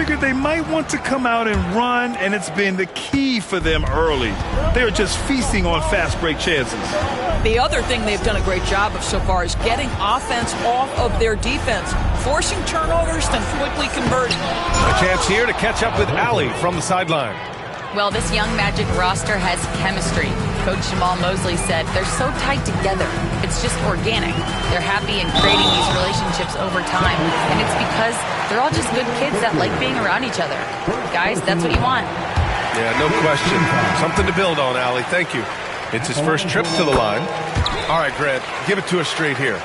figured they might want to come out and run, and it's been the key for them early. They're just feasting on fast break chances. The other thing they've done a great job of so far is getting offense off of their defense, forcing turnovers, then quickly converting. A chance here to catch up with Allie from the sideline. Well, this young Magic roster has chemistry. Coach Jamal Mosley said they're so tight together. It's just organic. They're happy in creating these relationships over time. And it's because they're all just good kids that like being around each other. Guys, that's what you want. Yeah, no question. Something to build on, Allie. Thank you. It's his first trip to the line. All right, Grant, give it to us straight here.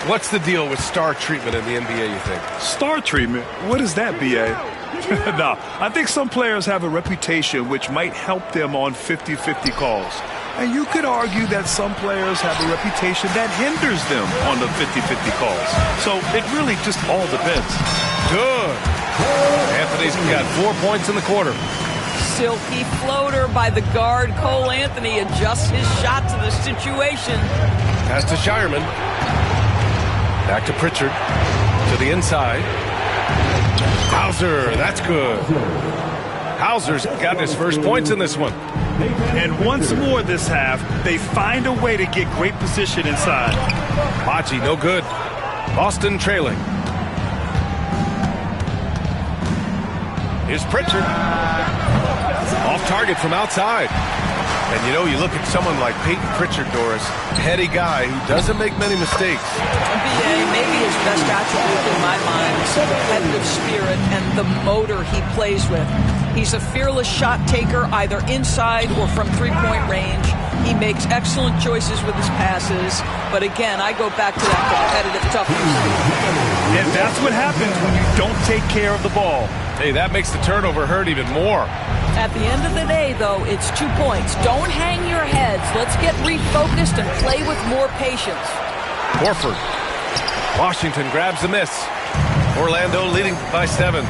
What's the deal with star treatment in the NBA, you think? Star treatment? What is that, B.A.? No, I think some players have a reputation which might help them on 50-50 calls. And you could argue that some players have a reputation that hinders them on the 50-50 calls. So it really just all depends. Good. Anthony's got 4 points in the quarter. Silky floater by the guard. Cole Anthony adjusts his shot to the situation. Pass to Shireman. Back to Pritchard. To the inside. Hauser, that's good. Hauser's gotten his first points in this one. And once more this half, they find a way to get great position inside. Baji, no good. Boston trailing. Here's Pritchard. Off target from outside. And, you know, you look at someone like Peyton Pritchard, Doris, heady guy who doesn't make many mistakes. NBA, maybe his best attribute in my mind is the competitive spirit and the motor he plays with. He's a fearless shot taker, either inside or from three-point range. He makes excellent choices with his passes. But again, I go back to that competitive toughness. And that's what happens when you don't take care of the ball. Hey, that makes the turnover hurt even more. At the end of the day, though, it's 2 points. Don't hang your heads. Let's get refocused and play with more patience. Horford. Washington grabs the miss. Orlando leading by 7.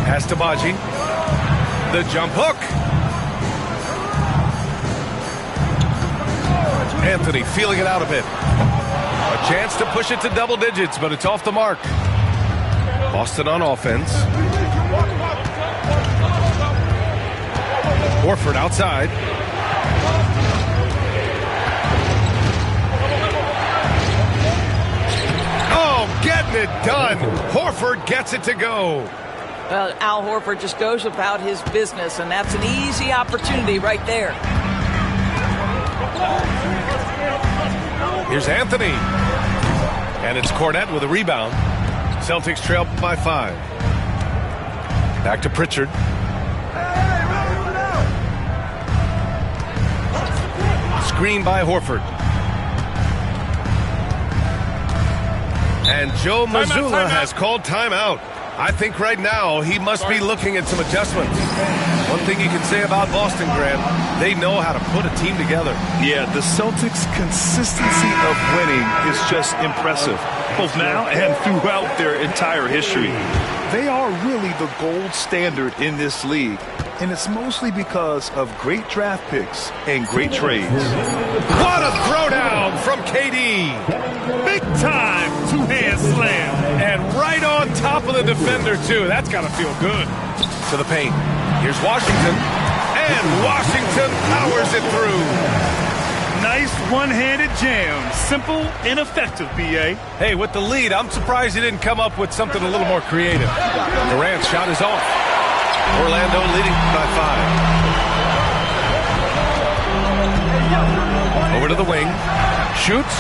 Pass to Baji. The jump hook. Anthony feeling it out a bit. A chance to push it to double digits, but it's off the mark. Boston on offense. Horford outside. Oh, getting it done. Horford gets it to go. Well, Al Horford just goes about his business, and that's an easy opportunity right there. Here's Anthony. And it's Cornette with a rebound. Celtics trail by 5. Back to Pritchard. Screen by Horford. And Joe Mazzulla has called timeout. I think right now he must be looking at some adjustments. One thing you can say about Boston, Grant, they know how to put a team together. Yeah, the Celtics' consistency of winning is just impressive, both now and throughout their entire history. They are really the gold standard in this league, and it's mostly because of great draft picks and great trades. What a throwdown from KD. Big time two-hand slam. And right on top of the defender, too. That's got to feel good. To the paint. Here's Washington. And Washington powers it through. Nice one-handed jam. Simple and effective, B.A. Hey, with the lead, I'm surprised he didn't come up with something a little more creative. Durant's shot is off. Orlando leading by 5. Over to the wing. Shoots.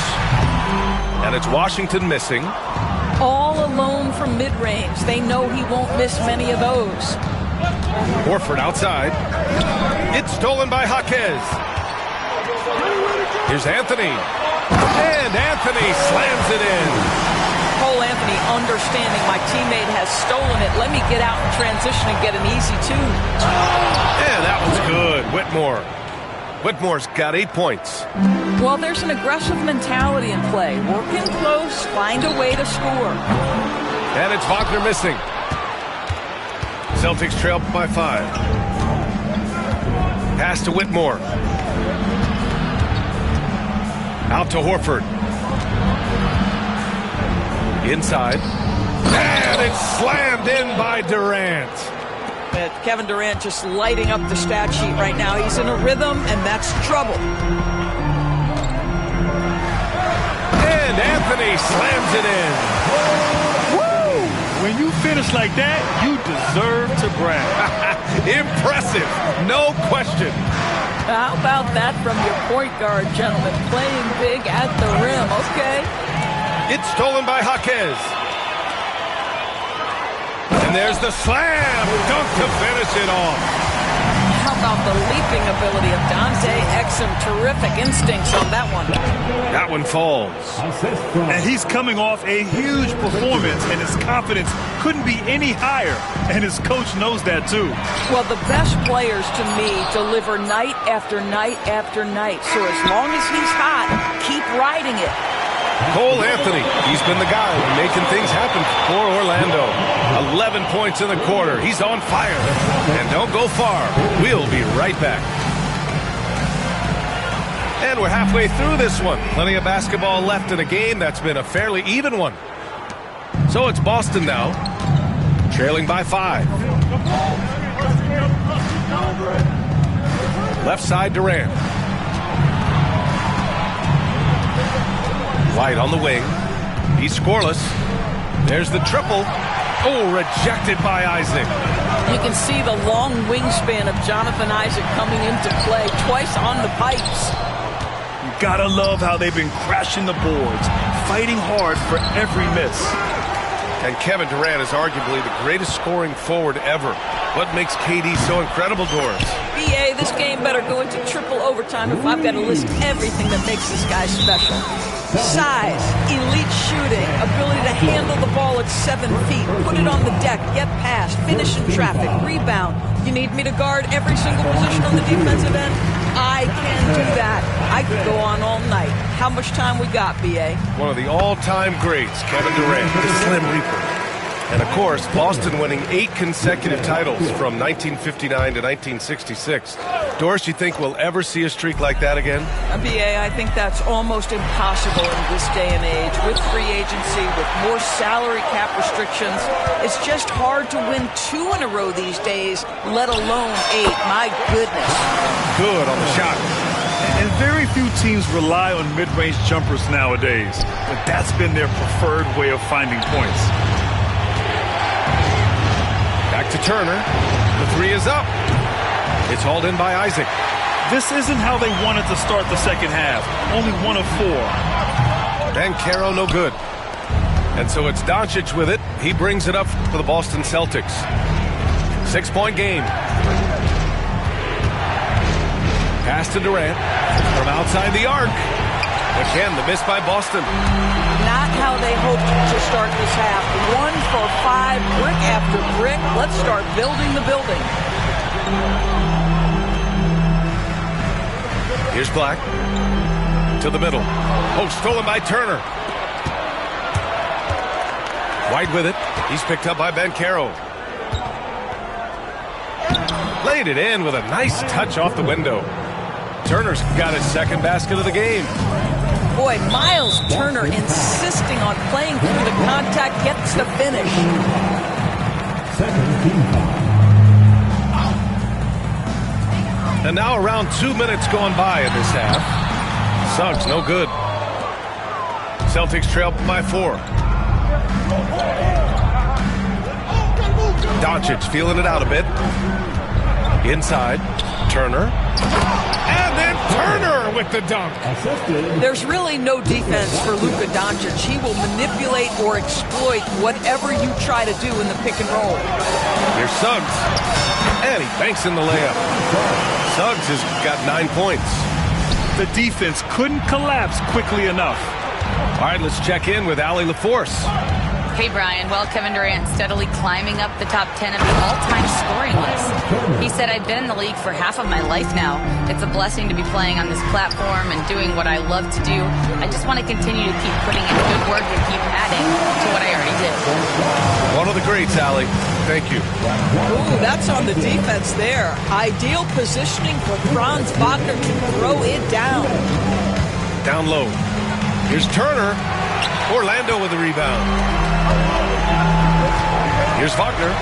And it's Washington missing. All alone from mid-range. They know he won't miss many of those. Horford outside. It's stolen by Jaquez. Here's Anthony. And Anthony slams it in. Cole Anthony understanding my teammate has stolen it. Let me get out in transition and get an easy 2. Yeah, that was good. Whitmore's got 8 points. Well, there's an aggressive mentality in play. Working close, find a way to score. And it's Wagner missing. Celtics trail by 5. Pass to Whitmore. Out to Horford. Inside. And And it's slammed in by Durant. But Kevin Durant just lighting up the stat sheet right now. He's in a rhythm, and that's trouble. And Anthony slams it in. Woo! When you finish like that, you deserve to brag. Impressive, no question. How about that from your point guard, gentlemen? Playing big at the rim, okay? It's stolen by Jaquez. And there's the slam. Dunk to finish it off. How about the leaping ability of Dante Exum? Terrific instincts on that one. That one falls. And he's coming off a huge performance, and his confidence couldn't be any higher. And his coach knows that, too. Well, the best players, to me, deliver night after night after night. So as long as he's hot, keep riding it. Cole Anthony, he's been the guy making things happen for Orlando. 11 points in the quarter. He's on fire. And don't go far. We'll be right back. And we're halfway through this one. Plenty of basketball left in a game that's been a fairly even one. So it's Boston now, trailing by 5. Left side Durant. White on the wing. He's scoreless. There's the triple. Oh, rejected by Isaac. You can see the long wingspan of Jonathan Isaac coming into play twice on the pipes. You gotta love how they've been crashing the boards, fighting hard for every miss. And Kevin Durant is arguably the greatest scoring forward ever. What makes KD so incredible, Doris? BA, this game better go into triple overtime if I've got to list everything that makes this guy special. Size, elite shooting, ability to handle the ball at 7 feet, put it on the deck, get past, finish in traffic, rebound. You need me to guard every single position on the defensive end? I can do that. I could go on all night. How much time we got, BA? One of the all-time greats, Kevin Durant, the Slim Reaper. And, of course, Boston winning 8 consecutive titles from 1959 to 1966. Doris, you think we'll ever see a streak like that again? BA, I think that's almost impossible in this day and age. With free agency, with more salary cap restrictions, it's just hard to win 2 in a row these days, let alone 8. My goodness. Good on the shot. And very few teams rely on mid-range jumpers nowadays, but that's been their preferred way of finding points. Back to Turner. The 3 is up. It's hauled in by Isaac. This isn't how they wanted to start the second half. Only 1 of 4. Banchero no good. And so it's Doncic with it. He brings it up for the Boston Celtics. 6-point game. Pass to Durant from outside the arc. Again, the miss by Boston. Not how they hoped to start this half. 1 for 5, brick after brick. Let's start building the building. Here's Black. To the middle. Oh, stolen by Turner. White with it. He's picked up by Banchero. Laid it in with a nice touch off the window. Turner's got his second basket of the game. Boy, Miles Turner insisting on playing through the contact, gets the finish. And now around 2 minutes gone by in this half. Suggs, no good. Celtics trail by 4. Doncic feeling it out a bit. Inside, Turner. And then Turner with the dunk. There's really no defense for Luka Doncic. He will manipulate or exploit whatever you try to do in the pick and roll. Here's Suggs. And he banks in the layup. Suggs has got 9 points. The defense couldn't collapse quickly enough. All right, let's check in with Allie LaForce. Hey, Brian. Well, Kevin Durant steadily climbing up the top 10 of the all-time scoring list. He said, I've been in the league for half of my life now. It's a blessing to be playing on this platform and doing what I love to do. I just want to continue to keep putting in good work and keep adding to what I already did. One of the greats, Allie. Thank you. Ooh, that's on the defense there. Ideal positioning for Franz Wagner to throw it down. Down low. Here's Turner. Orlando with the rebound. Here's Wagner.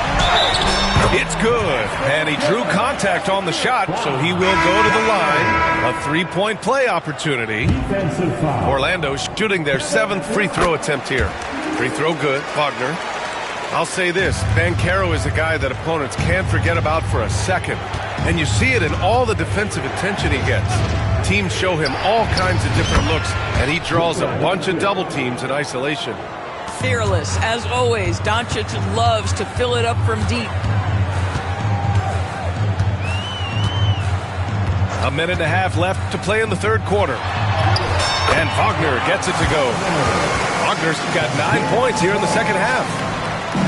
It's good. And he drew contact on the shot, so he will go to the line. A three-point play opportunity. Orlando shooting their 7th free throw attempt here. Free throw good. Wagner. I'll say this. Banchero is a guy that opponents can't forget about for a second. And you see it in all the defensive attention he gets. Teams show him all kinds of different looks, and he draws a bunch of double teams in isolation. Fearless, as always. Doncic loves to fill it up from deep. A minute and a half left to play in the third quarter. And Wagner gets it to go. Wagner's got 9 points here in the second half.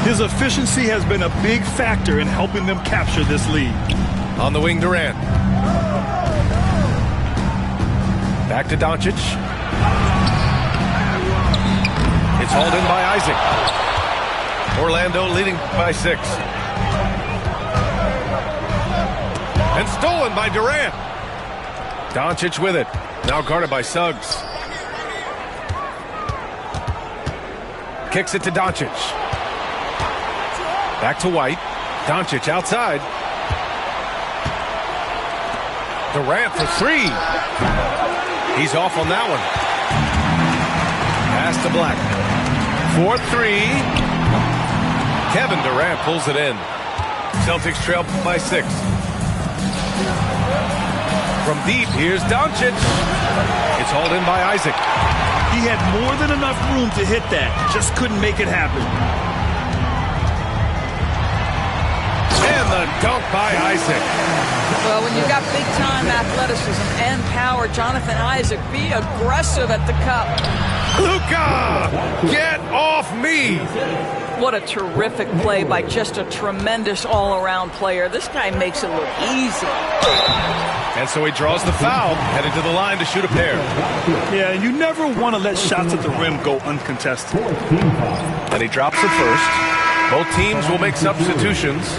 His efficiency has been a big factor in helping them capture this lead. On the wing, Durant. Back to Doncic. It's hauled in by Isaac. Orlando leading by 6. And stolen by Durant. Doncic with it. Now guarded by Suggs. Kicks it to Doncic. Back to White. Doncic outside. Durant for 3. He's off on that one. Pass to Black. 4-3. Kevin Durant pulls it in. Celtics trail by 6. From deep, here's Doncic. It's hauled in by Isaac. He had more than enough room to hit that. Just couldn't make it happen. And the dunk by Isaac. Well, when you've got big-time athleticism and power, Jonathan Isaac, be aggressive at the cup. Luka, get off me. What a terrific play by just a tremendous all-around player. This guy makes it look easy. And so he draws the foul, headed to the line to shoot a pair. Yeah, and you never want to let shots at the rim go uncontested. And he drops it first. Both teams will make substitutions.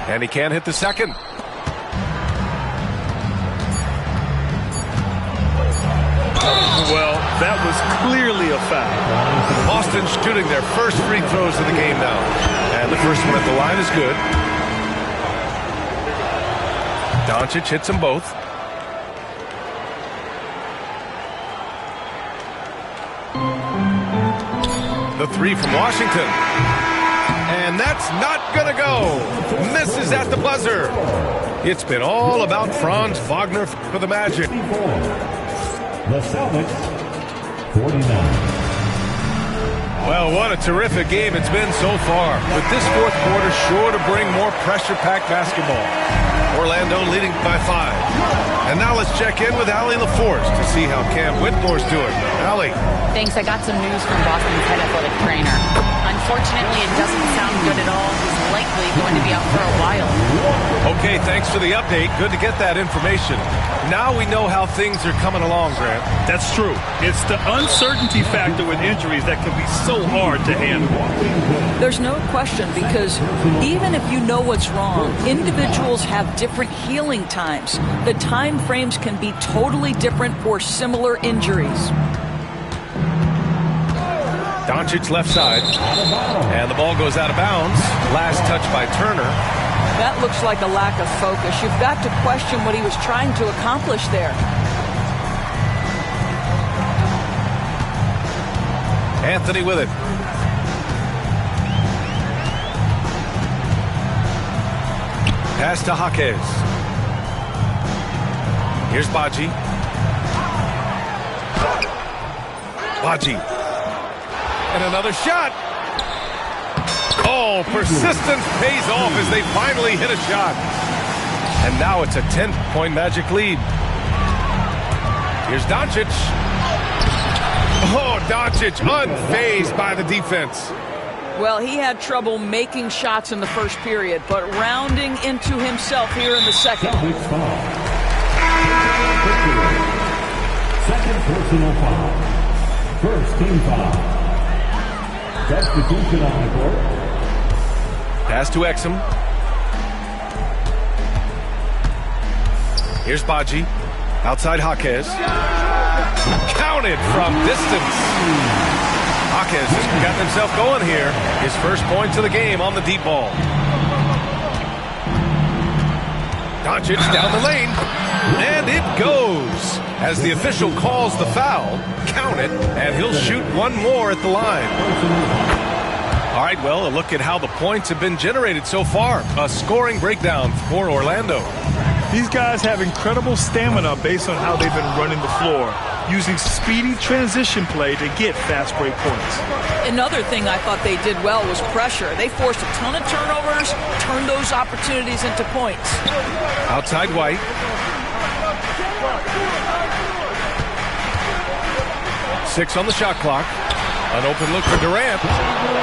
And he can't hit the second. Well, that was clearly a foul. Boston shooting their first free throws of the game now. And the first one at the line is good. Doncic hits them both. The 3 from Washington. And that's not going to go. Misses at the buzzer. It's been all about Franz Wagner for the Magic. The Celtics, 49. Well, what a terrific game it's been so far. With this fourth quarter sure to bring more pressure-packed basketball. Orlando leading by 5. And now let's check in with Allie LaForce to see how Cam Whitmore's doing. Allie. Thanks. I got some news from Boston's head athletic trainer. Unfortunately, it doesn't sound good at all. He's likely going to be out for a while. Okay, thanks for the update. Good to get that information. Now we know how things are coming along, Grant. That's true. It's the uncertainty factor with injuries that can be so hard to handle. There's no question, because even if you know what's wrong, individuals have different healing times. The time frames can be totally different for similar injuries. Doncic left side. And the ball goes out of bounds. Last touch by Turner. That looks like a lack of focus. You've got to question what he was trying to accomplish there. Anthony with it. Pass to Jaquez. Here's Badji. Badji. And another shot. Oh, persistence pays off as they finally hit a shot. And now it's a 10-point Magic lead. Here's Doncic. Oh, Doncic unfazed by the defense. Well, he had trouble making shots in the first period, but rounding into himself here in the second. Second personal foul. First team foul. Substitution on the court. Pass to Exum. Here's Badji. Outside Jaquez. Counted from distance. Jaquez has gotten himself going here. His first points of the game on the deep ball. Doncic down the lane. And it goes. As the official calls the foul, count it, and he'll shoot one more at the line. All right, well, a look at how the points have been generated so far. A scoring breakdown for Orlando. These guys have incredible stamina based on how they've been running the floor, using speedy transition play to get fast break points. Another thing I thought they did well was pressure. They forced a ton of turnovers, turned those opportunities into points. Outside White. Six on the shot clock. An open look for Durant.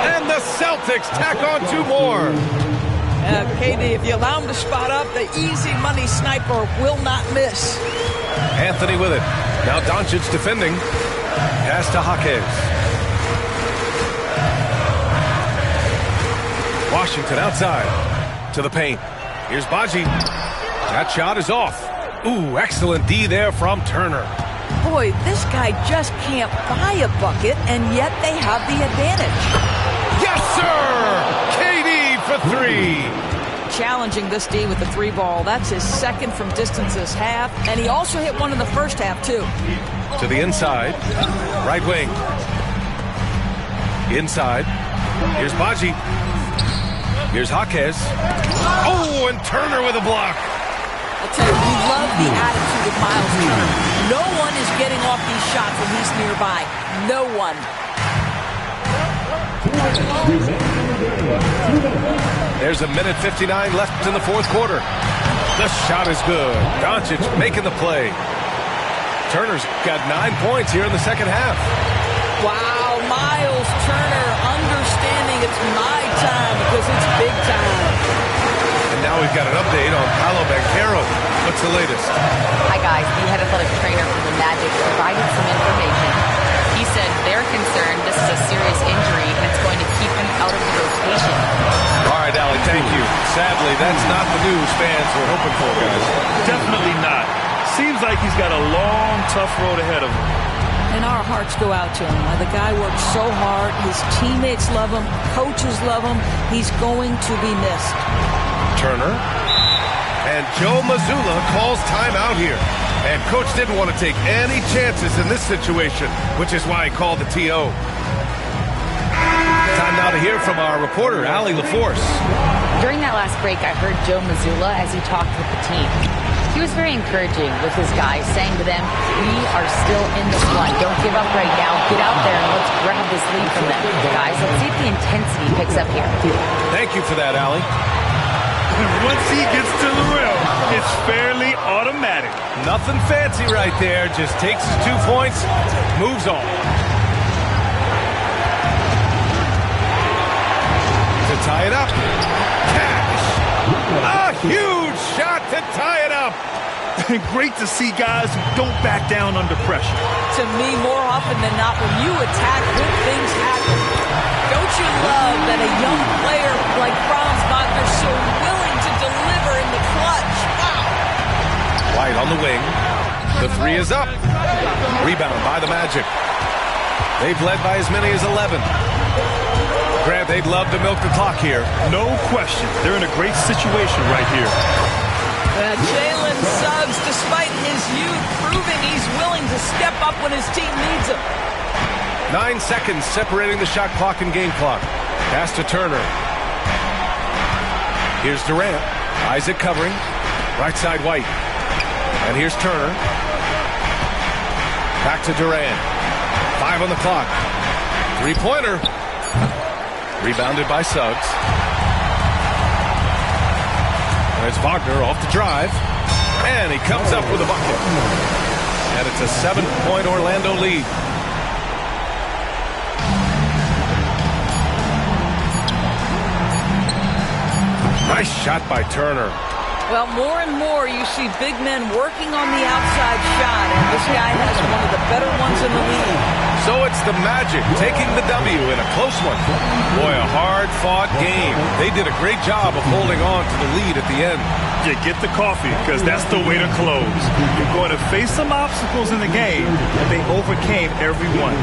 And the Celtics tack on two more. KD, if you allow him to spot up, the easy money sniper will not miss. Anthony with it. Now Doncic defending. Pass to Jaquez. Washington outside to the paint. Here's Baji. That shot is off. Ooh, excellent D there from Turner. Boy, this guy just can't buy a bucket, and yet they have the advantage. Yes, sir! KD for three. Challenging this D with the three ball. That's his second from distance this half, and he also hit one in the first half, too. To the inside. Right wing. Inside. Here's Baji. Here's Jaquez. Oh, and Turner with a block. I'll tell you, we love the attitude of Miles Turner. No one is getting off these shots when he's nearby. No one. There's a minute 59 left in the fourth quarter. The shot is good. Doncic making the play. Turner's got 9 points here in the second half. Wow, Miles Turner understanding it's my time because it's big time. And now we've got an update on Paolo Banchero. What's the latest? Hi, guys. The head athletic trainer for the Magic provided some information. He said they're concerned this is a serious injury and it's going to keep him out of the rotation. All right, Allie, thank you. Sadly, that's not the news fans were hoping for, guys. Definitely not. Seems like he's got a long, tough road ahead of him. And our hearts go out to him. The guy works so hard. His teammates love him. Coaches love him. He's going to be missed. Turner. And Joe Mazzulla calls timeout here. And Coach didn't want to take any chances in this situation, which is why he called the TO. Time now to hear from our reporter, Allie LaForce. During that last break, I heard Joe Mazzulla as he talked with the team. He was very encouraging with his guys, saying to them, we are still in this one. Don't give up right now. Get out there and let's grab this lead from them. Guys, let's see if the intensity picks up here. Thank you for that, Allie. Once he gets to the rim, it's fairly automatic. Nothing fancy right there. Just takes his 2 points, moves on. To tie it up. Cash. A huge shot to tie it up. Great to see guys who don't back down under pressure. To me, more often than not, when you attack, good things happen. Don't you love that a young player like Franz Wagner so willing to deliver in the clutch? Wow. White on the wing. The three is up. Rebound by the Magic. They've led by as many as 11. Grant, they'd love to milk the clock here. No question. They're in a great situation right here. Jalen Suggs, despite his youth, proving he's willing to step up when his team needs him. 9 seconds separating the shot clock and game clock. Pass to Turner. Here's Durant. Isaac covering. Right side White. And here's Turner. Back to Durant. 5 on the clock. Three-pointer. Rebounded by Suggs. There's Wagner off the drive. And he comes up with a bucket. And it's a 7-point Orlando lead. Nice shot by Turner. Well, more and more you see big men working on the outside shot, and this guy has one of the better ones in the league. So it's the Magic taking the W in a close one. Boy, a hard-fought game. They did a great job of holding on to the lead at the end. Yeah, get the coffee, because that's the way to close. You're going to face some obstacles in the game, and they overcame every one.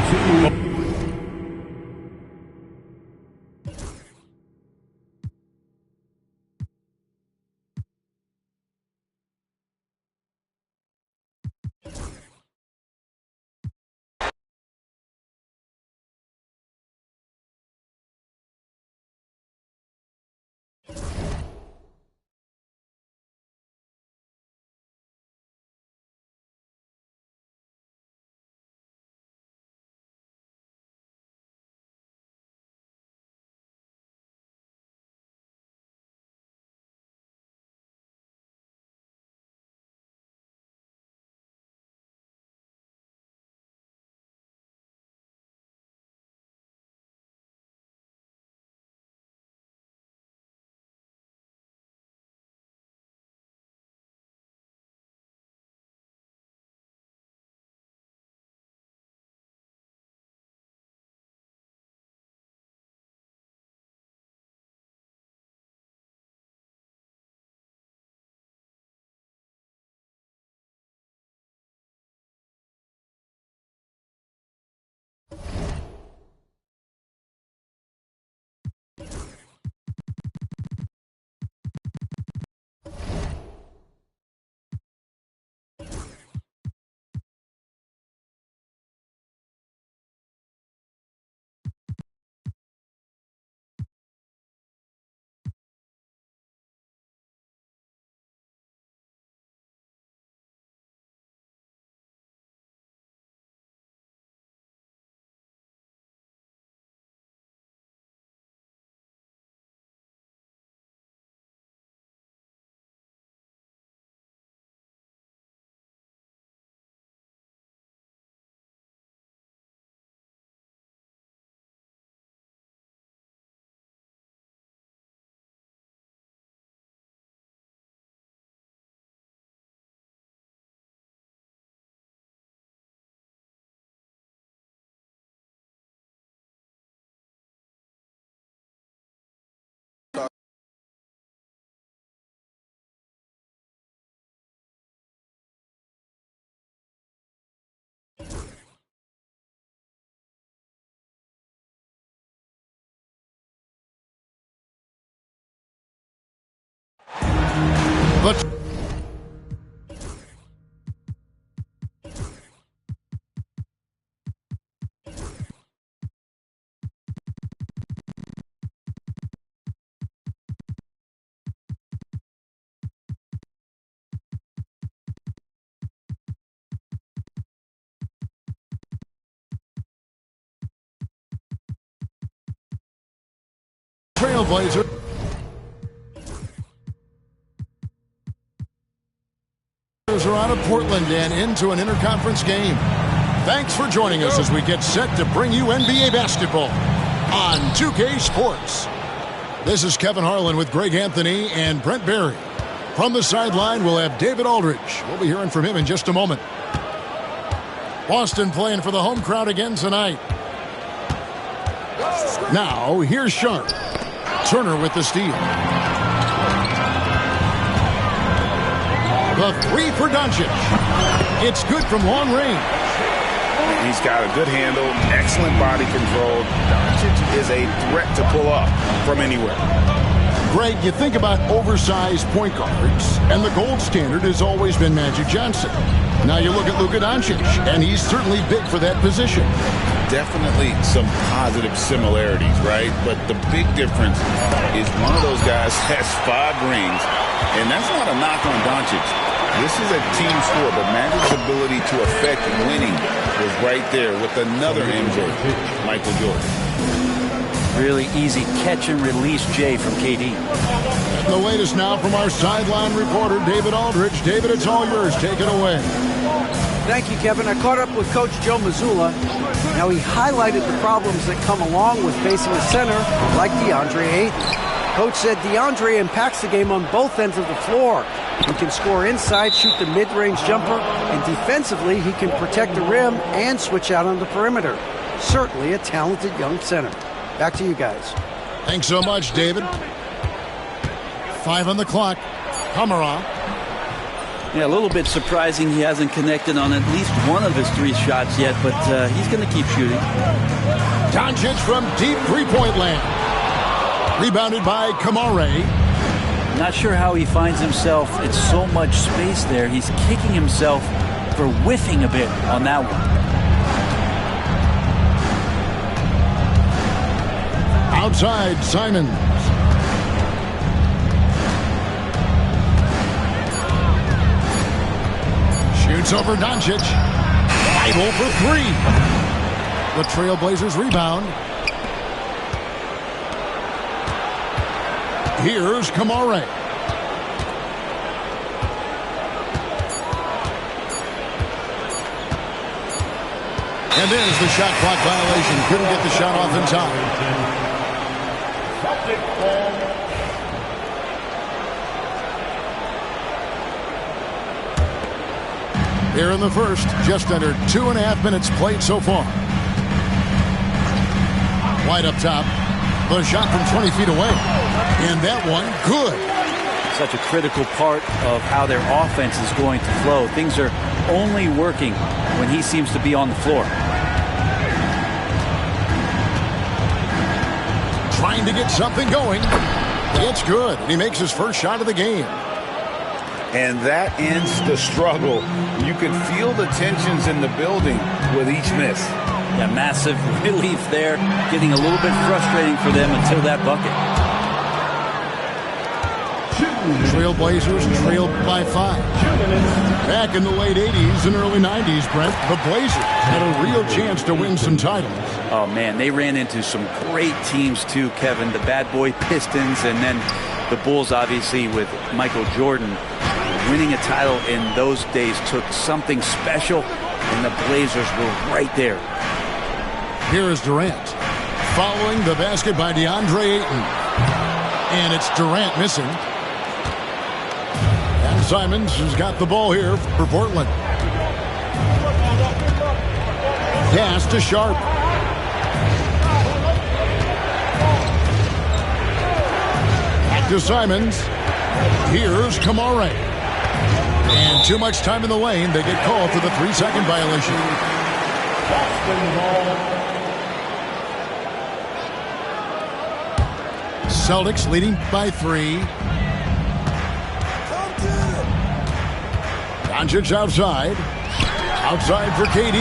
The Trailblazers are out of Portland and into an interconference game. Thanks for joining us as we get set to bring you NBA basketball on 2K Sports. This is Kevin Harlan with Greg Anthony and Brent Barry. From the sideline, we'll have David Aldridge. We'll be hearing from him in just a moment. Boston playing for the home crowd again tonight. Now, here's Sharp. Turner with the steal. The three for Doncic. It's good from long range. He's got a good handle, excellent body control. Doncic is a threat to pull up from anywhere. Greg, you think about oversized point guards, and the gold standard has always been Magic Johnson. Now you look at Luka Doncic, and he's certainly big for that position. Definitely some positive similarities, right? But the big difference is one of those guys has 5 rings, and that's not a knock on Doncic. This is a team sport, but Magic's ability to affect winning was right there with another MJ, Michael Jordan. Really easy catch and release Jay from KD. The latest now from our sideline reporter, David Aldridge. David, it's all yours. Take it away. Thank you, Kevin. I caught up with Coach Joe Mazzulla. Now, he highlighted the problems that come along with facing a center like DeAndre Ayton. Coach said DeAndre impacts the game on both ends of the floor. He can score inside, shoot the mid-range jumper, and defensively, he can protect the rim and switch out on the perimeter. Certainly a talented young center. Back to you guys. Thanks so much, David. 5 on the clock. Kamara. Yeah, a little bit surprising he hasn't connected on at least one of his 3 shots yet, but he's going to keep shooting. Doncic from deep three-point land. Rebounded by Kamara. Not sure how he finds himself. It's so much space there. He's kicking himself for whiffing a bit on that one. Outside, Simons. Shoots over Doncic. Idle for 3. The Trailblazers rebound. Here's Kamara. And there's the shot clock violation. Couldn't get the shot off in time. Here in the first, just under 2.5 minutes played so far. White up top. The shot from 20 feet away. And that one, good. Such a critical part of how their offense is going to flow. Things are only working when he seems to be on the floor. Trying to get something going. It's good. He makes his first shot of the game. And that ends the struggle. You can feel the tensions in the building with each miss. Yeah, massive relief there. Getting a little bit frustrating for them until that bucket. Trailblazers trailed by 5. Back in the late 80s and early 90s, Brent, the Blazers had a real chance to win some titles. Oh, man, they ran into some great teams, too, Kevin. The Bad Boy Pistons and then the Bulls, obviously, with Michael Jordan. Winning a title in those days took something special, and the Blazers were right there. Here is Durant. Following the basket by DeAndre Ayton. And it's Durant missing. And Simons has got the ball here for Portland. Pass to Sharp. Back to Simons. Here's Kamara. And too much time in the lane. They get called for the 3-second violation. Celtics leading by 3. Doncic outside. Outside for KD.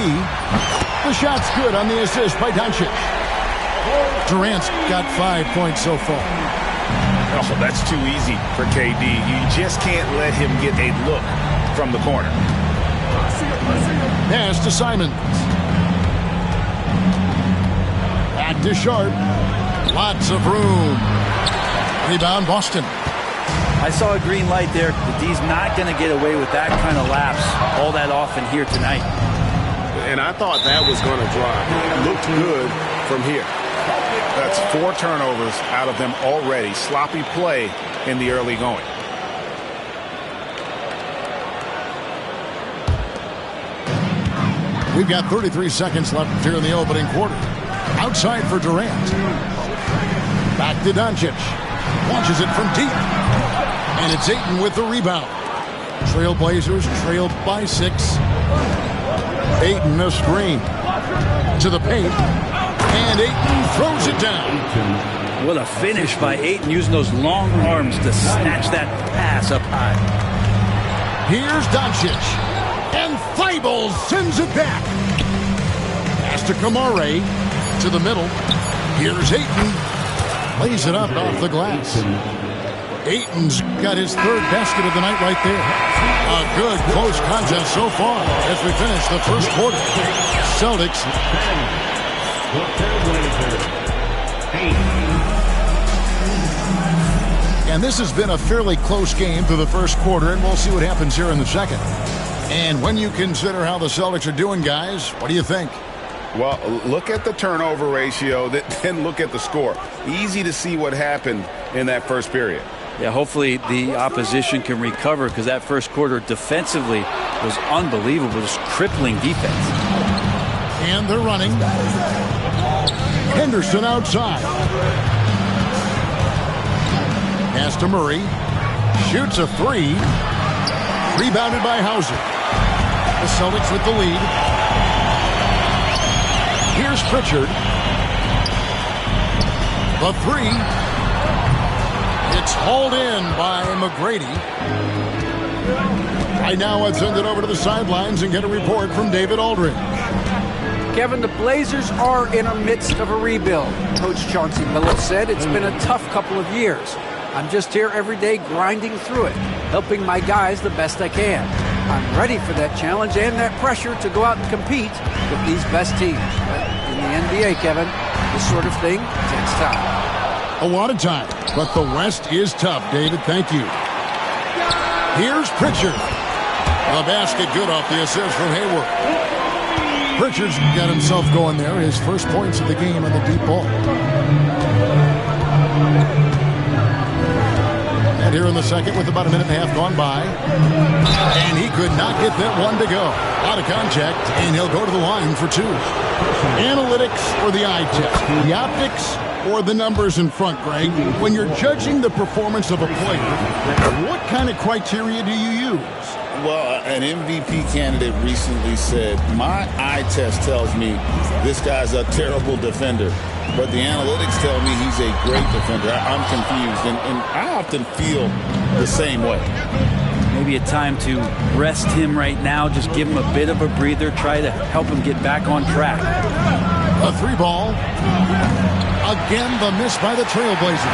The shot's good on the assist by Doncic. Durant's got 5 points so far. Oh, that's too easy for KD. You just can't let him get a look from the corner. Pass to Simons. Back to Sharp. Lots of room. Rebound Boston. I saw a green light there. The D's not going to get away with that kind of lapse all that often here tonight. And I thought that was going to drop. It looked good from here. That's 4 turnovers out of them already. Sloppy play in the early going. We've got 33 seconds left here in the opening quarter. Outside for Durant. Back to Doncic. Launches it from deep. And it's Ayton with the rebound. Trailblazers trailed by 6. Ayton a screen. To the paint. And Ayton throws it down. What a finish by Ayton, using those long arms to snatch that pass up high. Here's Doncic. And Thibault sends it back. Pass to Kamare. To the middle. Here's Ayton. Lays it up off the glass. Ayton's got his 3rd basket of the night right there. A good close contest so far as we finish the first quarter. Celtics. And this has been a fairly close game through the first quarter, and we'll see what happens here in the second. And when you consider how the Celtics are doing, guys, what do you think? Well, look at the turnover ratio, then look at the score. Easy to see what happened in that first period. Yeah, hopefully the opposition can recover, because that first quarter defensively was unbelievable. Just crippling defense. And they're running. Henderson outside. Pass to Murray. Shoots a 3. Rebounded by Hauser. The Celtics with the lead. Here's Pritchard. The 3. It's hauled in by McGrady. Right now, let's send it over to the sidelines and get a report from David Aldridge. Kevin, the Blazers are in the midst of a rebuild. Coach Chauncey Billups said it's been a tough couple of years. I'm just here every day grinding through it, helping my guys the best I can. I'm ready for that challenge and that pressure to go out and compete with these best teams. But in the NBA, Kevin, this sort of thing takes time. A lot of time, but the West is tough, David. Thank you. Here's Pritchard. The basket good off the assist from Hayward. Pritchard's got himself going there. His first points of the game on the deep ball. And here in the second with about a minute and a half gone by. And he could not get that one to go. Out of contact, and he'll go to the line for 2. Analytics or the eye test? The optics or the numbers in front, Greg? When you're judging the performance of a player, what kind of criteria do you use? Well, an MVP candidate recently said, my eye test tells me this guy's a terrible defender, but the analytics tell me he's a great defender. I'm confused, and I often feel the same way. Maybe a time to rest him right now, just give him a bit of a breather, try to help him get back on track. A 3 ball. Again, the miss by the Trailblazers.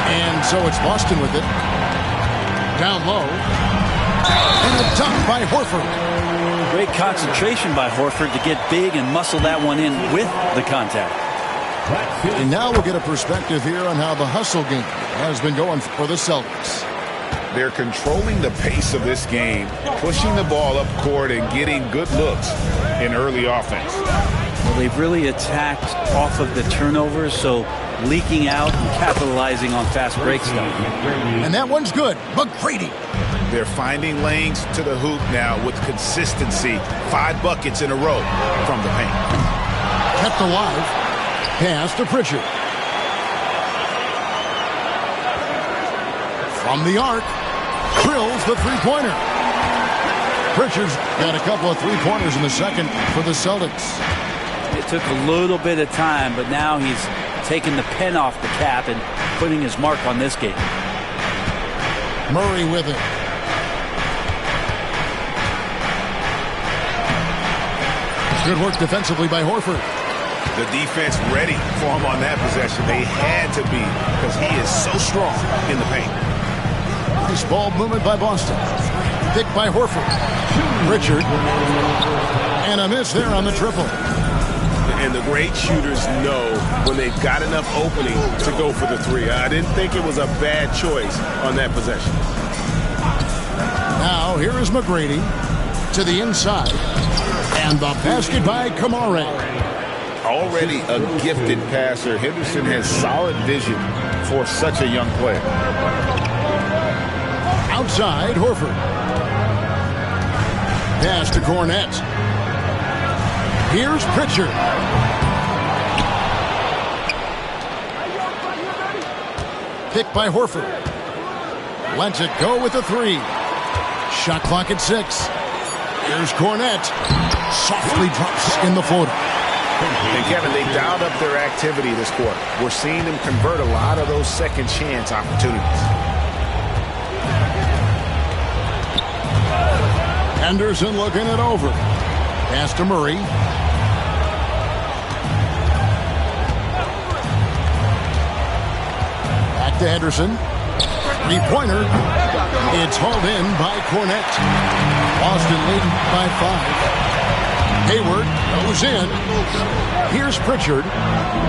And so it's Boston with it. Down low. And a dunk by Horford. Great concentration by Horford to get big and muscle that one in with the contact. And now we'll get a perspective here on how the hustle game has been going for the Celtics. They're controlling the pace of this game, pushing the ball up court and getting good looks in early offense. Well, they've really attacked off of the turnovers, so leaking out and capitalizing on fast break stuff. And that one's good. McGrady. They're finding lanes to the hoop now with consistency. 5 buckets in a row from the paint. Kept alive. Pass to Pritchard. From the arc. Drills the 3-pointer. Pritchard's got a couple of 3-pointers in the second for the Celtics. It took a little bit of time, but now he's taking the pen off the cap and putting his mark on this game. Murray with it. Good work defensively by Horford. The defense ready for him on that possession. They had to be because he is so strong in the paint. Nice ball movement by Boston. Pick by Horford. Richard. And a miss there on the triple. And the great shooters know when they've got enough opening to go for the three. I didn't think it was a bad choice on that possession. Now here is McGrady to the inside. And the basket by Kamare. Already a gifted passer, Henderson has solid vision for such a young player. Outside, Horford. Pass to Cornette. Here's Pritchard. Pick by Horford. Lets it go with a three. Shot clock at 6. Here's Cornette. Softly drops in the floater. And Kevin, they dialed up their activity this quarter. We're seeing them convert a lot of those second chance opportunities. Henderson looking it over. Pass to Murray. Back to Henderson. Three-pointer. It's hauled in by Cornette. Boston leading by 5. Hayward goes in. Here's Pritchard.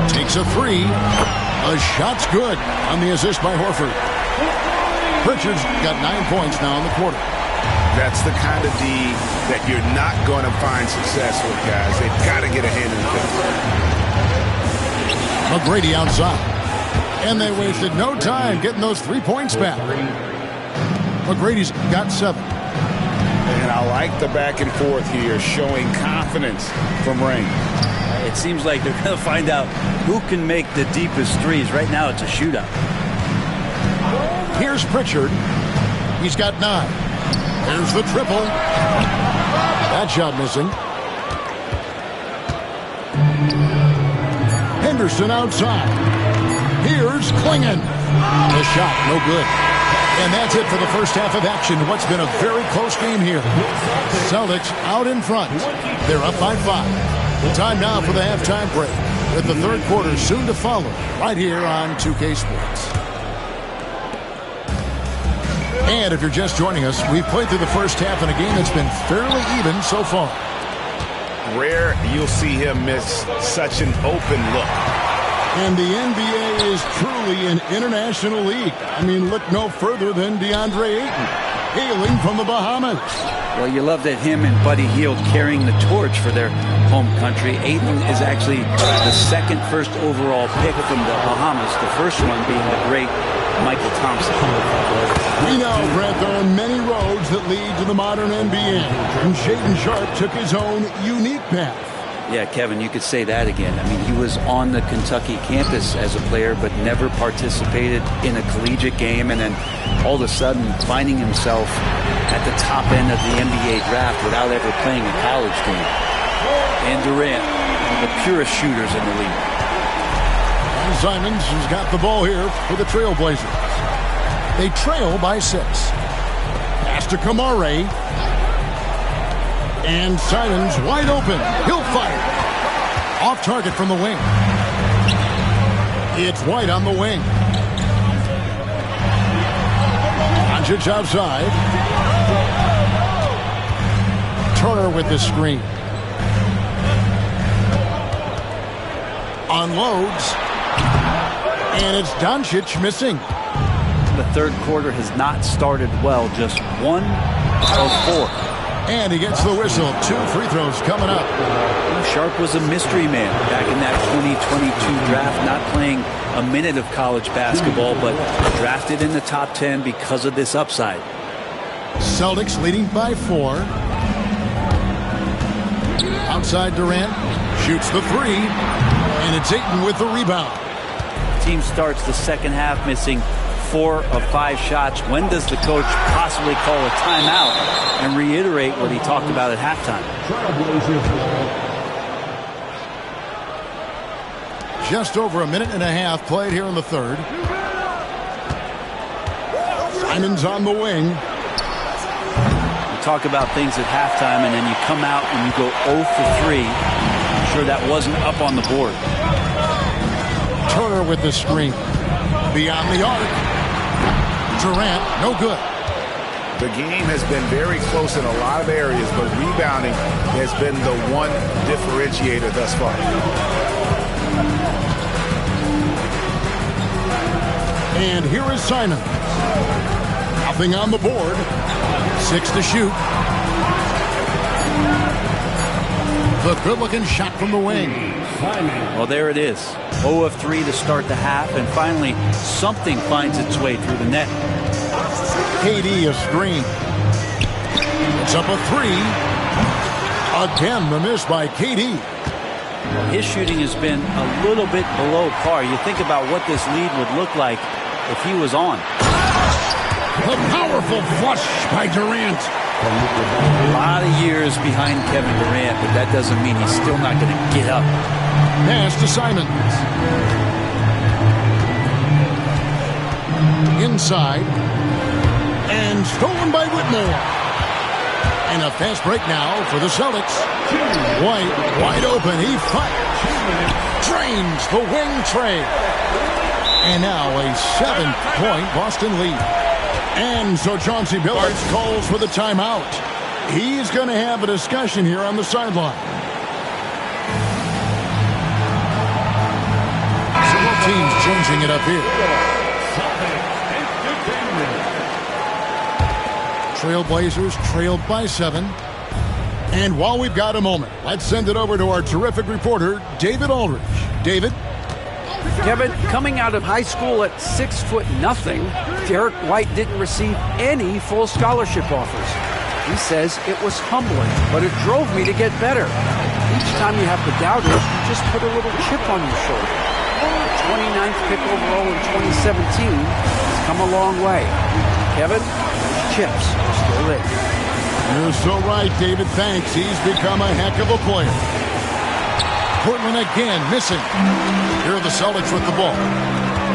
Takes a three. A shot's good on the assist by Horford. Pritchard's got 9 points now in the quarter. That's the kind of D that you're not going to find success with, guys. They've got to get a hand in the thing. McGrady outside. And they wasted no time getting those 3 points back. McGrady's got 7. And I like the back and forth here, showing confidence from Rain. It seems like they're going to find out who can make the deepest threes. Right now it's a shootout. Here's Pritchard. He's got 9. There's the triple. That shot missing. Henderson outside. Here's Klingon. The shot, no good. And that's it for the first half of action. What's been a very close game here. Celtics out in front. They're up by 5. Time now for the halftime break, with the third quarter soon to follow, right here on 2K Sports. And if you're just joining us, we've played through the first half in a game that's been fairly even so far. Rare you'll see him miss such an open look. And the NBA is truly an international league. I mean, look no further than DeAndre Ayton, hailing from the Bahamas. Well, you love that him and Buddy Hield carrying the torch for their home country. Ayton is actually the second first overall pick from the Bahamas, the first one being the great Michael Thompson. We know, Brett, there are many roads that lead to the modern NBA, and Shaedon Sharpe took his own unique path. Yeah, Kevin, you could say that again. I mean, he was on the Kentucky campus as a player, but never participated in a collegiate game, and then all of a sudden finding himself at the top end of the NBA draft without ever playing a college game. And Durant, one of the purest shooters in the league. And Simons has got the ball here for the Trailblazers. They trail by 6. Pass to Kamare. And Simons wide open. He'll fire. Off target from the wing. It's White on the wing. Doncic outside. Turner with the screen. Unloads. And it's Doncic missing. The third quarter has not started well. Just 1 of 4. And he gets the whistle. 2 free throws coming up. Sharpe was a mystery man back in that 2022 draft, not playing a minute of college basketball, but drafted in the top 10 because of this upside. Celtics leading by 4. Outside Durant. Shoots the 3. And it's Ayton with the rebound. Team starts the second half missing 4 of 5 shots. When does the coach possibly call a timeout and reiterate what he talked about at halftime? Just over a minute and a half played here in the third. Simons on the wing. You talk about things at halftime, and then you come out and you go 0 for 3. sure that wasn't up on the board. Turner with the screen. Beyond the arc. Durant, no good. The game has been very close in a lot of areas, but rebounding has been the one differentiator thus far. And here is Simon. Nothing on the board. 6 to shoot. The good-looking shot from the wing. Well, there it is. 0 of 3 to start the half, and finally something finds its way through the net. KD a screen. It's up a 3. Again, the miss by KD. His shooting has been a little bit below par. You think about what this lead would look like if he was on. The powerful flush by Durant. A lot of years behind Kevin Durant, but that doesn't mean he's still not going to get up. Pass to Simons. Inside. And stolen by Whitmore. And a fast break now for the Celtics. White wide open. He fires. Drains the wing trade. And now a 7-point Boston lead. And so Chauncey Billups calls for the timeout. He's going to have a discussion here on the sideline. Several teams changing it up here. Trailblazers trailed by 7. And while we've got a moment, let's send it over to our terrific reporter, David Aldridge. David? Kevin, coming out of high school at 6'0", Derek White didn't receive any full scholarship offers. He says it was humbling, but it drove me to get better. Each time you have the doubters, you just put a little chip on your shoulder. The 29th pick overall in 2017 has come a long way. Kevin, those chips are still there. You're so right, David. Thanks. He's become a heck of a player. Portland again missing. Here are the Celtics with the ball.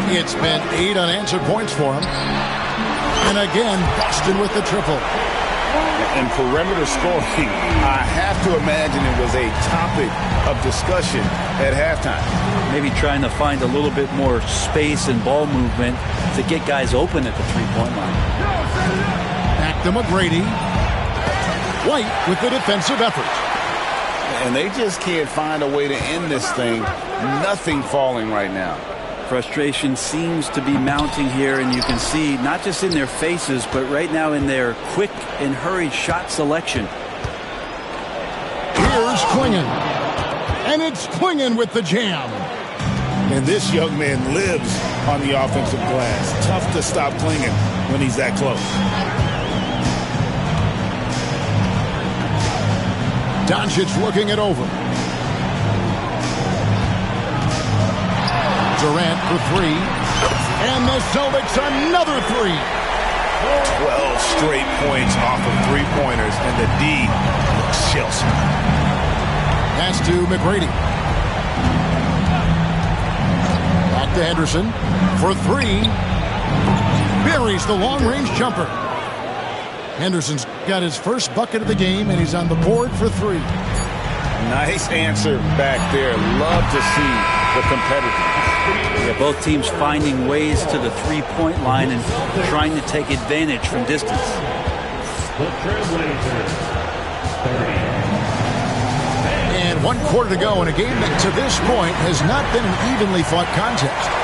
It's been 8 unanswered points for him. And again, Boston with the triple. And perimeter scoring, I have to imagine it was a topic of discussion at halftime. Maybe trying to find a little bit more space and ball movement to get guys open at the three-point line. Back to McGrady. White with the defensive effort. And they just can't find a way to end this thing. Nothing falling right now. Frustration seems to be mounting here, and you can see not just in their faces, but right now in their quick and hurried shot selection. Here's Klingon. And it's Klingon with the jam. And this young man lives on the offensive glass. Tough to stop Klingon when he's that close. Doncic looking it over. Durant for 3. And the Celtics another 3. 12 straight points off of three-pointers, and the D looks Chelsea. Pass to McGrady. Back to Henderson for 3. Buries the long-range jumper. Henderson's got his first bucket of the game, and he's on the board for 3. Nice answer back there. Love to see the competitiveness. Yeah, both teams finding ways to the three-point line and trying to take advantage from distance. And 1 quarter to go in a game that to this point has not been an evenly fought contest.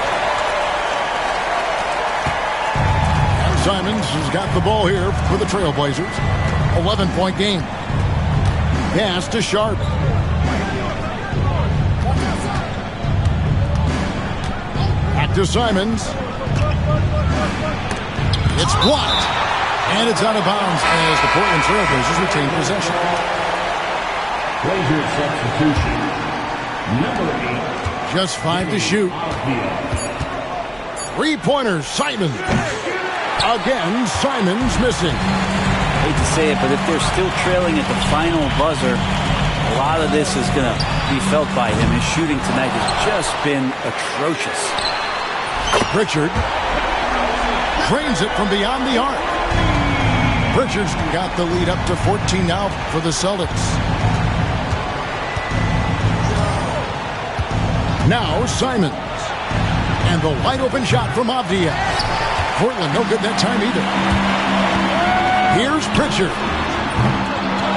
Simons has got the ball here for the Trailblazers. 11-point game. Pass to Sharp. Back to Simons. It's blocked. And it's out of bounds as the Portland Trailblazers retain possession. Blazer substitution. Number 8. Just 5 to shoot. 3-pointers, Simons. Again, Simons missing. Hate to say it, but if they're still trailing at the final buzzer, a lot of this is going to be felt by him. His shooting tonight has just been atrocious. Pritchard drains it from beyond the arc. Pritchard's got the lead up to 14 now for the Celtics. Now Simons. And the wide open shot from Avdia. Portland no good that time either. Here's Pritchard.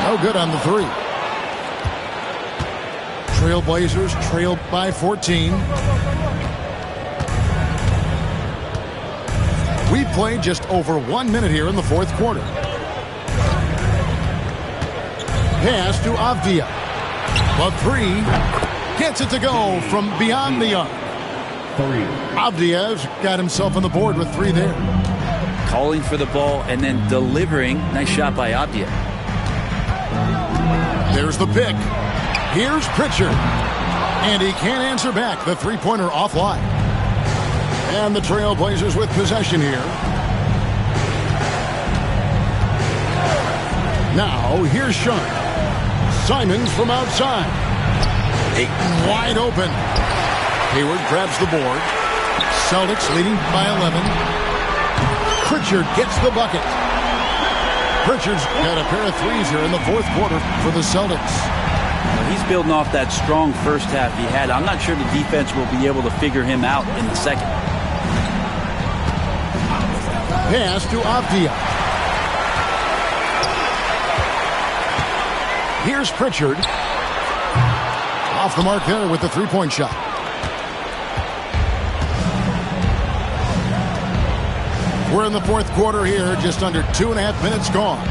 No good on the three. Trailblazers trailed by 14. We played just over 1 minute here in the fourth quarter. Pass to Avdia. The three gets it to go from beyond the arc. Avdia's got himself on the board with 3 there. Calling for the ball and then delivering. Nice shot by Avdia. There's the pick. Here's Pritchard. And he can't answer back. The three-pointer offline. And the Trailblazers with possession here. Now, here's Sean. Simons from outside. Ayton wide open. Hayward grabs the board. Celtics leading by 11. Pritchard gets the bucket. Pritchard's got a pair of threes here in the fourth quarter for the Celtics. He's building off that strong first half he had. I'm not sure the defense will be able to figure him out in the second. Pass to Avdia. Here's Pritchard. Off the mark there with the three-point shot. We're in the fourth quarter here, just under 2.5 minutes gone.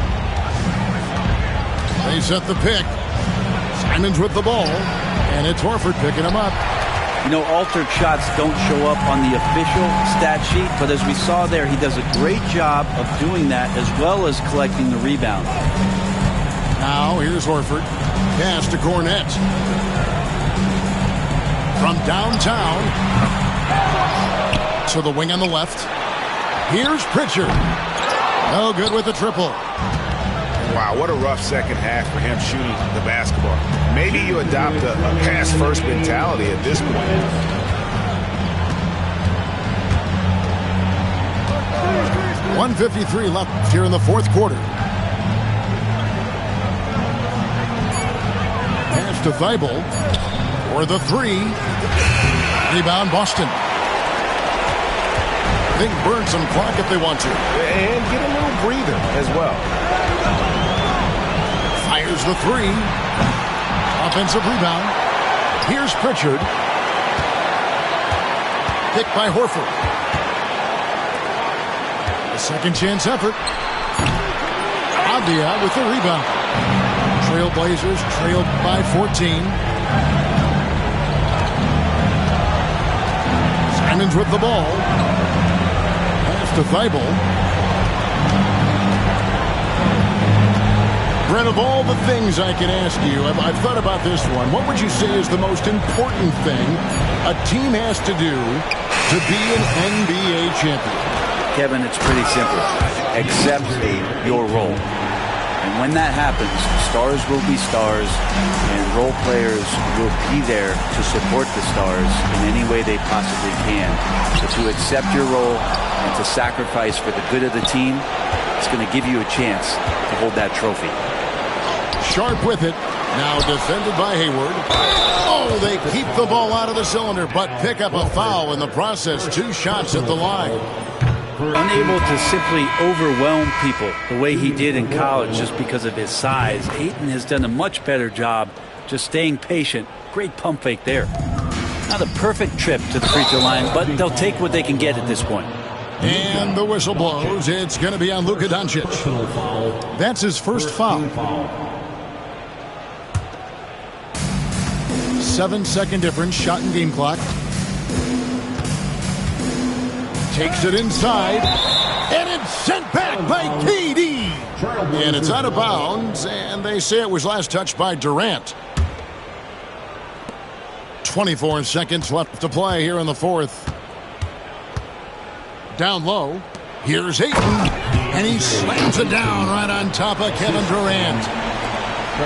They set the pick. Simons with the ball, and it's Horford picking him up. You know, altered shots don't show up on the official stat sheet, but as we saw there, he does a great job of doing that as well as collecting the rebound. Now, here's Horford. Pass to Cornette. From downtown to the wing on the left. Here's Pritchard. No good with the triple. Wow, what a rough second half for him shooting the basketball. Maybe you adopt a pass-first mentality at this point. .153 left here in the fourth quarter. Pass to Thibault for the three. Rebound Boston. They can burn some clock if they want to. And get a little breather as well. Fires the three. Offensive rebound. Here's Pritchard. Picked by Horford. A second chance effort. Avdia with the rebound. Trailblazers trailed by 14. Simons with the ball. To Thibault. Brent, of all the things I can ask you, I've thought about this one. What would you say is the most important thing a team has to do to be an NBA champion? Kevin, it's pretty simple. Accept your role. And when that happens, stars will be stars, and role players will be there to support the stars in any way they possibly can. But to accept your role and to sacrifice for the good of the team, it's going to give you a chance to hold that trophy. Sharp with it. Now defended by Hayward. Oh, they keep the ball out of the cylinder, but pick up a foul in the process. 2 shots at the line. Unable to simply overwhelm people the way he did in college just because of his size, Ayton has done a much better job just staying patient. Great pump fake there. Not a perfect trip to the free throw line, but they'll take what they can get at this point. And the whistle blows. It's going to be on Luka Doncic. That's his first foul. 7-second difference, shot and game clock. Takes it inside, and it's sent back by KD. And it's out of bounds, and they say it was last touched by Durant. 24 seconds left to play here in the fourth. Down low, here's Ayton, and he slams it down right on top of Kevin Durant.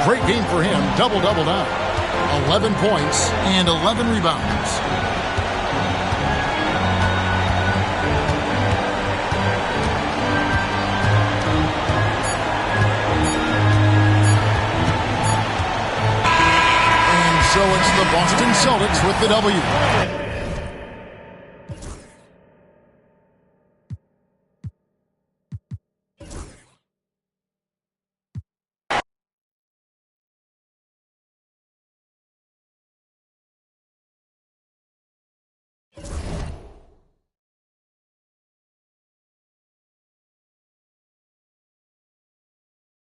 Great game for him, double-double now. 11 points and 11 rebounds. So it's the Boston Celtics with the W.